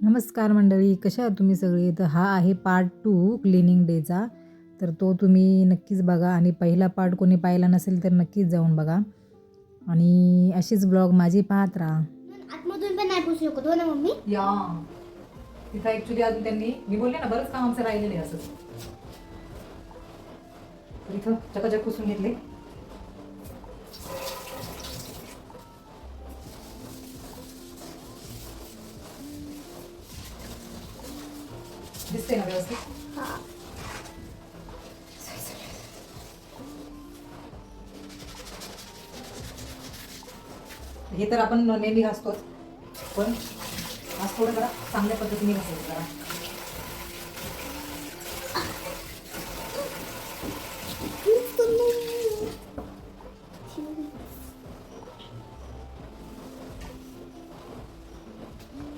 नमस्कार मंडळी, कशा आहात तुम्ही सगळे? तर हा आहे पार्ट 2 क्लीनिंग डेचा. तर तो तुम्ही नक्कीच बघा आणि पहिला पार्ट कोणी पाहिला नसेल तर नक्कीच जाऊन बघा आणि अशीच ब्लॉग माझी पाहत राहा. आतमधून पण नाही पुसू शकत हो ना मम्मी. या तिथं ॲक्च्युली अजून त्यांनी मी बोलले ना बरंच काम आमचं राहिलेलं आहे असं. तर इथं चकाचक पुसून घेतले. दिसते ना व्यवस्थित? हा. हे तर आपण नेहमी घासतोच, पण आज थोडं जरा चांगल्या पद्धतीने घासायचं जरा.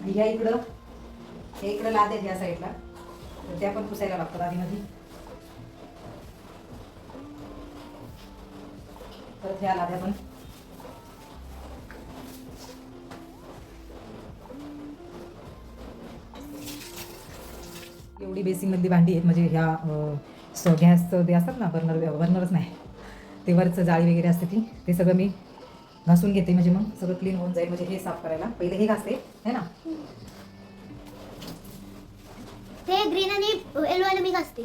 आणि ह्या इकडं हे इकडं लाद आहेत या साईडला, तर त्या पण पुसायला लागतात आधी मध्ये. परत ह्या लाद्या पण एवढी बेसिंगमधली भांडी आहेत म्हणजे ह्या गॅसचं ते असतात ना बर्नरच नाही ते वरचं जाळी वगैरे असते ती, ते सगळं मी घासून घेते म्हणजे मग सगळं क्लीन होऊन जाईल. म्हणजे हे साफ करायला पहिले हे घासते है ना. ते ग्रीन आणि येलो वाले मी घासते.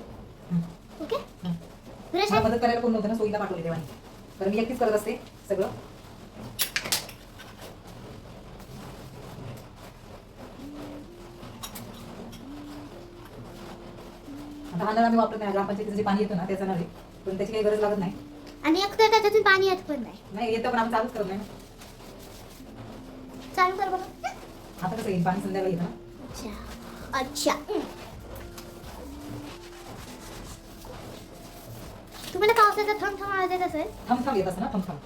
ओके. ब्रश मला मदत करायला कोण नव्हतं ना, सोयीला पाठवले तेव्हा, तर मी एकटीच करत असते सगळं. आता हा नळ आम्ही वापरत नाही, ग्रामपंचायतीचं जे पाणी येतं ना त्याचा नळ आहे, पण त्याची काही गरज लागत नाही. आणि एक तर त्याच्यातून पाणी येत पण नाही. नाही येतं पण आम्ही चालूच करत नाही ना. चालू कर बघा. आता कसं येईल पाणी संध्याकाळी येतं ना. अच्छा अच्छा. तुम्हाला पावसाचा थंड आवाज येत असेल. थमथम येत असं ना, थमथम.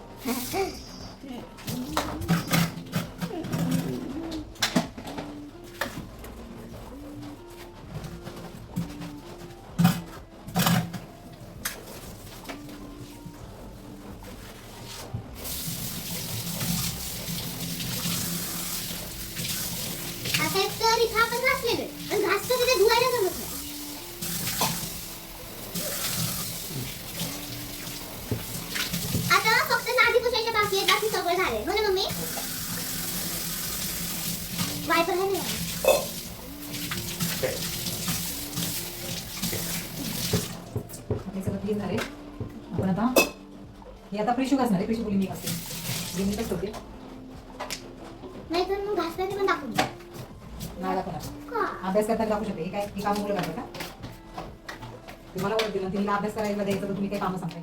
आता एक तर इथं आपण घासलेलं आणि घासतं तिथे धुवायला जमत नाही. आता फक्त नादी पुसायच्या बाकी आहेत, बाकी सगळं झालंय. हो ना मम्मी? वायपर आहे ना. हे सगळं क्लीन झाले. आपण आता हे आता प्रिशू घासणार आहे. प्रिशू बोली मी घासते, मी कसं होते नाही तर मग घासताना पण दाखवून द्या. नाही दाखवणार. का? अभ्यास करताना दाखवू शकते. हे काय हे काम मुलं करतात का? तुम्हाला ओळख दिलं तिला अभ्यास करायला द्यायचं तर तुम्ही काही कामं सांगताय.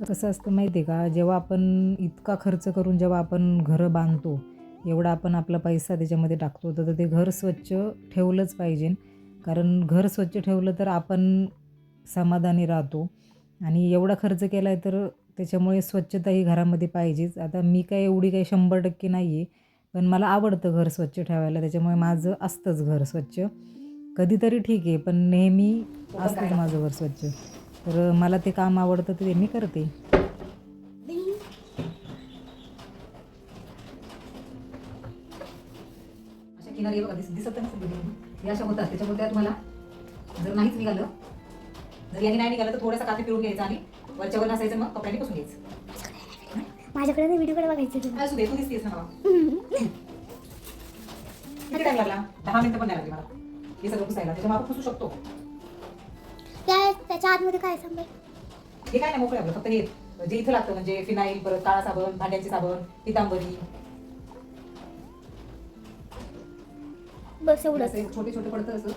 कसं असतं माहिती आहे का, जेव्हा आपण इतका खर्च करून जेव्हा आपण घरं बांधतो, एवढा आपण आपला पैसा त्याच्यामध्ये टाकतो, तर ते घर स्वच्छ ठेवलंच पाहिजे. कारण घर स्वच्छ ठेवलं तर आपण समाधानी राहतो आणि एवढा खर्च केला आहे तर त्याच्यामुळे स्वच्छता ही घरामध्ये पाहिजेच. आता मी काय एवढी काही 100% नाही आहे, पण मला आवडतं घर स्वच्छ ठेवायला, त्याच्यामुळे माझं असतंच घर स्वच्छ. कधीतरी ठीक आहे, पण नेहमी असतंच माझं घर स्वच्छ. तर मला ते काम आवडतं ते मी करते. अशा किनारी बघा दिसत नसेल हे अशा होतात, त्याच्यामुळे त्या तुम्हाला जर नाहीच निघालं, जर याने नाही निघालं तर थोडासा काठी पिळून घ्यायचा आणि वरच्यावर नसायचं, मग कपड्याने पुसून घ्यायचं. माझ्याकडे नाही, व्हिडिओकडे बघायचं. असू दे, तू दिसतेस ना मला. किती टाइम लागला? 10 मिनिटं पण नाही लागली मला हे सगळं पुसायला. त्याच्यामुळे आपण पुसू शकतो. त्याच्या आतमध्ये काय सांगा. हे काय नाही, मोकळे आपलं फक्त हे जे इथं लागतं म्हणजे फिनाईल, परत काळा साबण, भांड्यांचे साबण, पितांबरी, बस एवढंच. असं छोटे छोटे पडतं असं,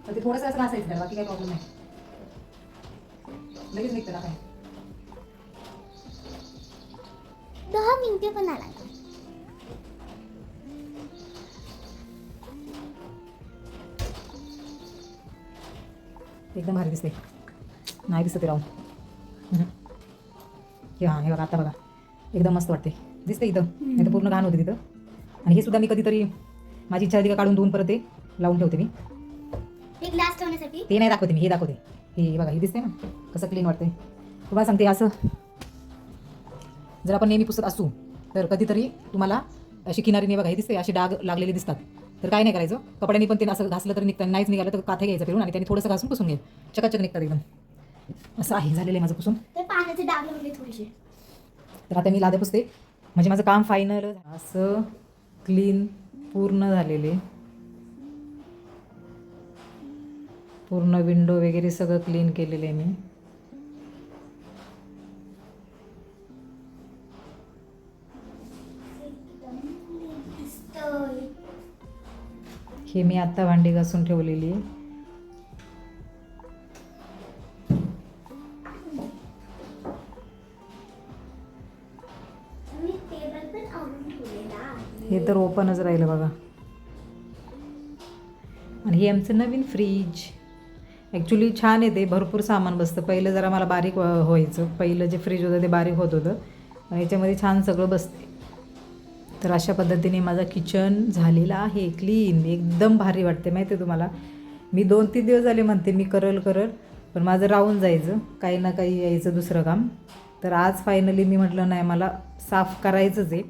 तर ते थोडंसं असं घासायचं त्याला, बाकी काही प्रॉब्लेम नाही. लगेच निघतं ना काय. 10 मिनिटे पण नाही लागत. एकदम भारी दिसते. नाही दिसत ते राहून. हे हां, हे बघा आता बघा एकदम मस्त वाटते. दिसते इथं, नाही तर पूर्ण घाण होते तिथं. आणि हे सुद्धा मी कधीतरी माझी इच्छा का काढून धुवून परत ते लावून ठेवते मी. हे ग्लास ठेवण्यासाठी. ते नाही दाखवते मी, हे दाखवते. हे बघा, हे दिसते ना कसं क्लीन वाटते. तुम्हाला सांगते असं जर आपण नेहमी पुसत असू तर कधीतरी तुम्हाला अशी किनारीने बघा हे दिसते, असे डाग लागलेले दिसतात. तर काय नाही करायचं, कपड्यांनी पण ते असं घासलं तर निघतं, नाहीच निघालं तर काथे घ्यायचं फिरून आणि त्याने थोडंसं घासून पुसून घे, चकाचक निघतात एकदम. असं आहे, झालेलं आहे माझं पुसून. ते पाण्याचे डाग लागले थोडेसे. तर आता मी लाद्या पुसते, म्हणजे माझं काम फायनल असं क्लीन पूर्ण झालेले. पूर्ण विंडो वगैरे सगळं क्लीन केलेलं आहे मी. हे मी आत्ता भांडी घासून ठेवलेली आहे. हे तर ओपनच राहिलं बघा. आणि हे आमचं नवीन फ्रीज. ॲक्च्युली छान आहे, ते भरपूर सामान बसतं. पहिलं जरा मला बारीक व्हायचं, पहिलं जे फ्रीज होतं ते बारीक होत होतं आणि याच्यामध्ये छान सगळं बसते. तर अशा पद्धतीने माझं किचन झालेलं आहे क्लीन, एकदम भारी वाटते. माहिती आहे तुम्हाला, मी 2-3 दिवस झाले म्हणते मी करल पण माझं राहून जायचं, काही ना काही यायचं दुसरं काम. तर आज फायनली मी म्हटलं नाही, मला साफ करायचंच आहे.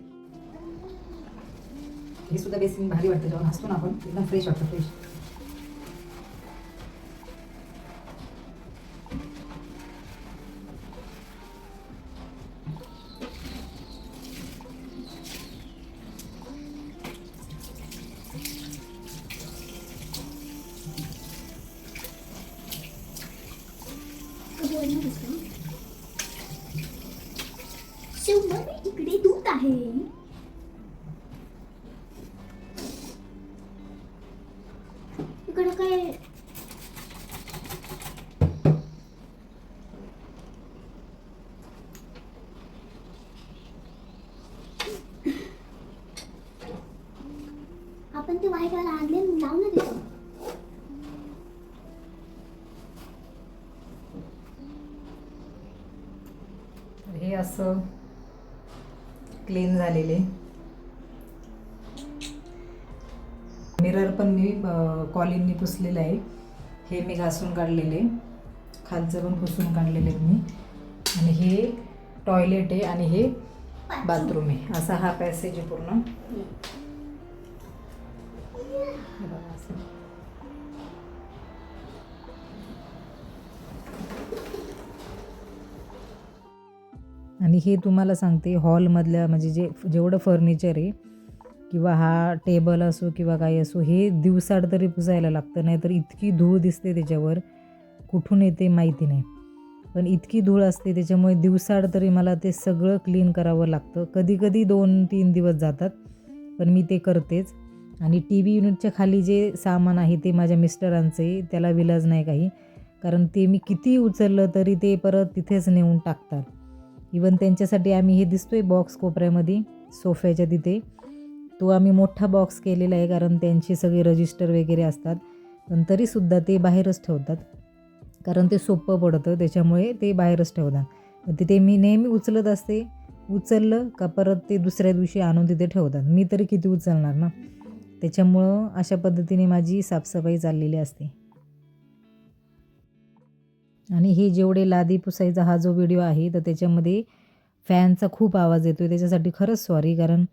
हे सुद्धा बेसिन भारी वाटतं, जेव्हा हसतो ना आपण एकदम फ्रेश वाटतं, फ्रेश. इकडे दूध आहे. इकडे काय आपण ते वाईट वाला आणले, लावू ना तिथं. हे असं क्लीन झालेले. मिरर पण मी कॉलिननी पुसलेलं आहे. हे मी घासून काढलेले, खालचं पण पुसून काढलेले मी. आणि हे टॉयलेट आहे आणि हे बाथरूम आहे. असा हा पॅसेज आहे पूर्ण. हे बघा असं. आणि हे तुम्हाला सांगते, हॉलमधल्या म्हणजे जेवढं फर्निचर आहे किंवा हा टेबल असो किंवा काही असो, हे दिवसाड तरी पुसायला लागतं, नाहीतर इतकी धूळ दिसते त्याच्यावर, कुठून येते माहिती नाही, पण इतकी धूळ असते त्याच्यामुळे दिवसाड तरी मला ते सगळं क्लीन करावं लागतं. कधी कधी 2-3 दिवस जातात, पण मी ते करतेच. आणि टी व्ही युनिटच्या खाली जे सामान आहे ते माझ्या मिस्टरांचे, त्याला विलाज नाही काही, कारण ते मी किती उचललं तरी ते परत तिथेच नेऊन टाकतात. इवन त्यांच्यासाठी आम्ही हे दिसतोय बॉक्स कोपऱ्यामध्ये सोफ्याच्या तिथे, तो आम्ही मोठा बॉक्स केलेला आहे, कारण त्यांचे सगळे रजिस्टर वगैरे असतात. पण तरीसुद्धा ते बाहेरच ठेवतात, कारण ते सोपं पडतं, त्याच्यामुळे ते बाहेरच ठेवतात. तिथे मी नेहमी उचलत असते, उचललं का परत ते दुसऱ्या दिवशी आणून तिथे ठेवतात. मी तरी किती उचलणार ना, त्याच्यामुळं अशा पद्धतीने माझी साफसफाई चाललेली असते. आणि हे जेवढे लादी पुसायचा हा जो व्हिडिओ आहे, तर त्याच्यामध्ये फॅनचा खूप आवाज येतो आहे, त्याच्यासाठी खरंच सॉरी. कारण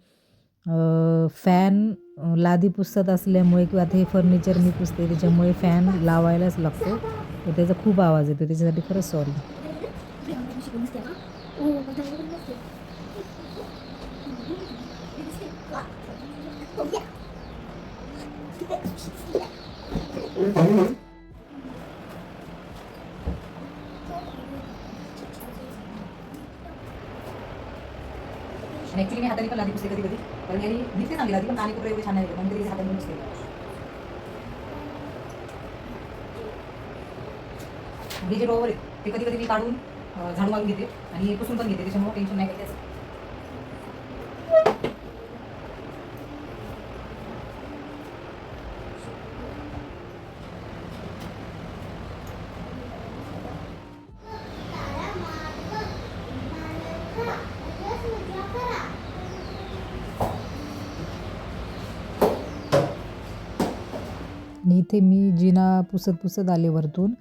फॅन लादी पुसत असल्यामुळे किंवा आता हे फर्निचर मी पुसते त्याच्यामुळे फॅन लावायलाच लागतो, तर त्याचा खूप आवाज येतो, त्याच्यासाठी खरंच सॉरी. आणि ॲक्च्युली मी हाताने पण लादी पुसते कधी कधी, कारण यांनी दिसते चांगली लादी, पण आणि कुठे एवढे छान नाही पण तरी हाताने पुसते. हे जे ड्रॉवर आहे ते कधी कधी मी काढून झाडू मारून घेते आणि पुसून पण घेते, त्याच्यामुळे टेन्शन नाही काही. आणि इथे मी जिना पुसत आले वरतून,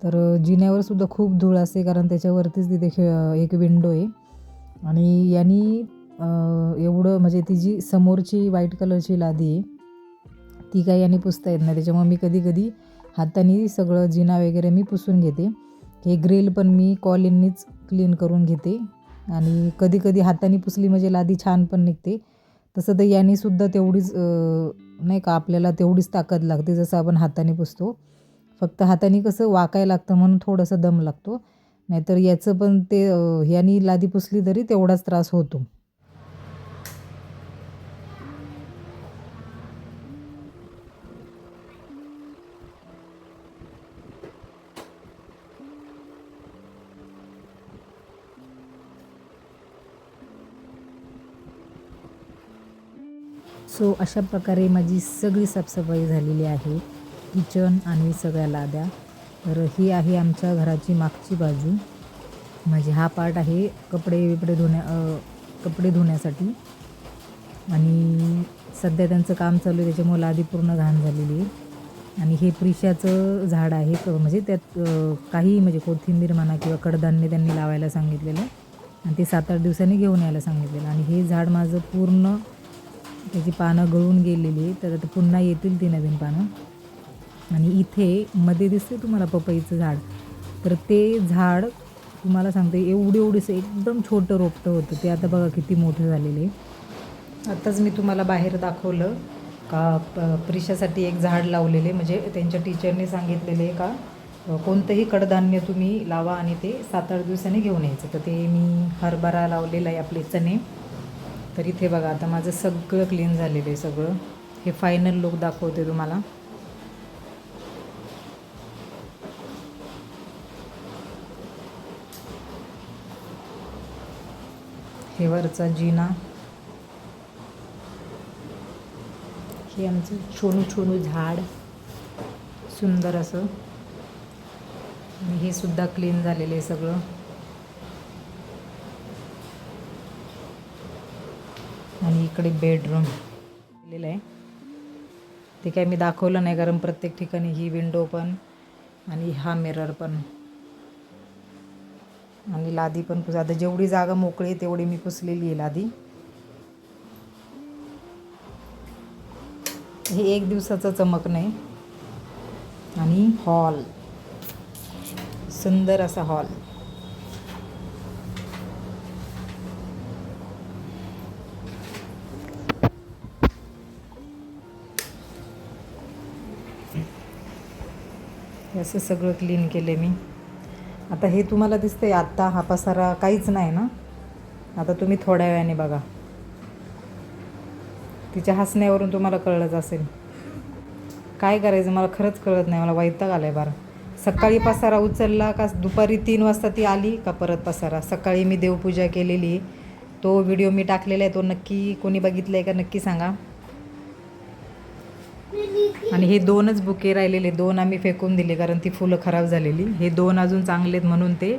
तर जिन्यावर सुद्धा खूप धूळ असते, कारण त्याच्यावरतीच तिथे एक विंडो आहे. आणि यांनी एवढं म्हणजे ती जी समोरची व्हाईट कलरची लादी आहे ती काही आणि पुसता येत नाही, त्याच्यामुळे मी कधी कधी हाताने सगळं जिना वगैरे मी पुसून घेते. हे ग्रिल पण मी कॉलिननीच क्लीन करून घेते आणि कधी कधी हाताने पुसली म्हणजे लादी छान पण निघते. तसं तर यानेसुद्धा तेवढीच नाही का आपल्याला तेवढीच ताकद लागते जसं आपण हाताने पुसतो. फक्त हाताने कसं वाकायला लागतं म्हणून थोडंसं दम लागतो. नाहीतर याचं पण ते याने लादी पुसली तरी तेवढाच त्रास होतो. सो अशा प्रकारे माझी सगळी साफसफाई झालेली आहे, किचन आणि सगळ्या लाद्या. तर ही आहे आमच्या घराची मागची बाजू. म्हणजे हा पार्ट आहे कपडे धुण्यासाठी. आणि सध्या त्यांचं काम चालू आहे त्याच्यामुळे लादी पूर्ण घाण झालेली आहे. आणि हे प्रिशाचं झाड आहे, म्हणजे त्यात काही म्हणजे कोथिंबीर म्हणा किंवा कडधान्य त्यांनी लावायला सांगितलेलं आणि ते 7-8 दिवसांनी घेऊन यायला सांगितलेलं. आणि हे झाड माझं पूर्ण त्याची पानं गळून गेलेली आहे, तर आता पुन्हा येतील ती नवीन पानं. आणि इथे मध्ये दिसते तुम्हाला पपईचं झाड, तर ते झाड तुम्हाला सांगते एवढंसं एकदम छोटं रोपटं होतं, ते आता बघा किती मोठं झालेलं आहे. आताच मी तुम्हाला बाहेर दाखवलं का प्रिशासाठी एक झाड लावलेले, म्हणजे त्यांच्या टीचरने सांगितलेले का कोणतंही कडधान्य तुम्ही लावा आणि ते 7-8 दिवसांनी घेऊन यायचं. तर ते मी हरभरा लावलेला आहे, आपले चणे. तर इथे बघा आता माझं सगळं क्लीन झालेलं आहे सगळं. हे फायनल लुक दाखवते तुम्हाला. हे वरचा जिना, हे आमचं छोनू झाड सुंदर असं, आणि हे सुद्धा क्लीन झालेलं आहे सगळं. आणि इकडे बेडरूम दिलेलं आहे, ते काय मी दाखवलं नाही कारण प्रत्येक ठिकाणी ही विंडो पण आणि हा मिरर पण आणि लादी पण आता जेवढी जागा मोकळी आहे तेवढी मी पुसलेली आहे लादी. हे 1 दिवसाचं चमक नाही. आणि हॉल सुंदर असा हॉल. असं सगळं क्लीन केले मी. आता हे तुम्हाला दिसतंय आत्ता हा पसारा काहीच नाही ना, आता तुम्ही थोड्या वेळाने बघा. तिच्या हसण्यावरून तुम्हाला कळलंच असेल. काय करायचं मला खरंच कळत नाही, मला वैताग आलाय बारा. सकाळी पसारा उचलला का दुपारी 3 वाजता ती आली का परत पसारा. सकाळी मी देवपूजा केलेली, तो व्हिडिओ मी टाकलेला आहे, तो नक्की कोणी बघितला आहे का नक्की सांगा. आणि हे 2च बुके राहिलेले, 2 आम्ही फेकून दिले कारण ती फुलं खराब झालेली. हे 2 अजून चांगले आहेत म्हणून ते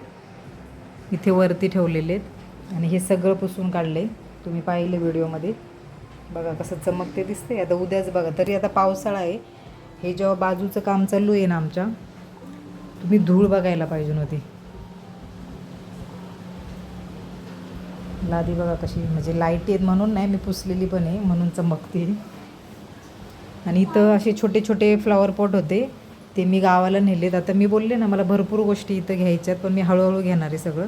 इथे वरती ठेवलेले आहेत. आणि हे सगळं पुसून काढले, तुम्ही पाहिले व्हिडिओमध्ये. बघा कसं चमकते दिसते. आता उद्याच बघा, तरी आता पावसाळा आहे. हे जेव्हा बाजूचं काम चालू आहे ना आमच्या, तुम्ही धूळ बघायला पाहिजे नव्हती. लादी बघा कशी, म्हणजे लाईट आहेत म्हणून नाही, मी पुसलेली पण आहे म्हणून चमकते. आणि इथं असे छोटे छोटे फ्लॉवर पॉट होते, ते मी गावाला नेलेत. आता मी बोलले ना मला भरपूर गोष्टी इथं घ्यायच्यात, पण मी हळूहळू घेणार आहे सगळं.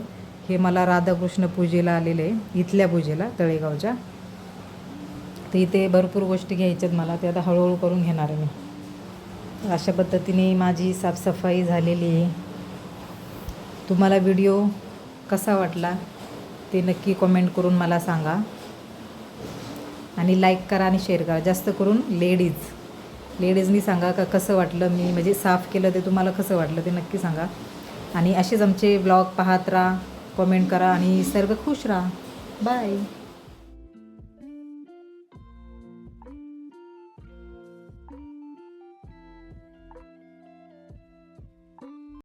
हे मला राधाकृष्ण पूजेला आलेलं आहे, इथल्या पूजेला तळेगावच्या. तर इथे भरपूर गोष्टी घ्यायच्यात मला, ते आता हळूहळू करून घेणार आहे मी. अशा पद्धतीने माझी साफसफाई झालेली आहे. तुम्हाला व्हिडिओ कसा वाटला ते नक्की कमेंट करून मला सांगा. आणि लाईक करा आणि शेअर करा, जास्त करून लेडीजनी सांगा का कसं वाटलं मी म्हणजे साफ केलं ते तुम्हाला कसं वाटलं ते नक्की सांगा. आणि असेच आमचे ब्लॉग पाहत राहा, कमेंट करा आणि सर्व खुश राहा. बाय.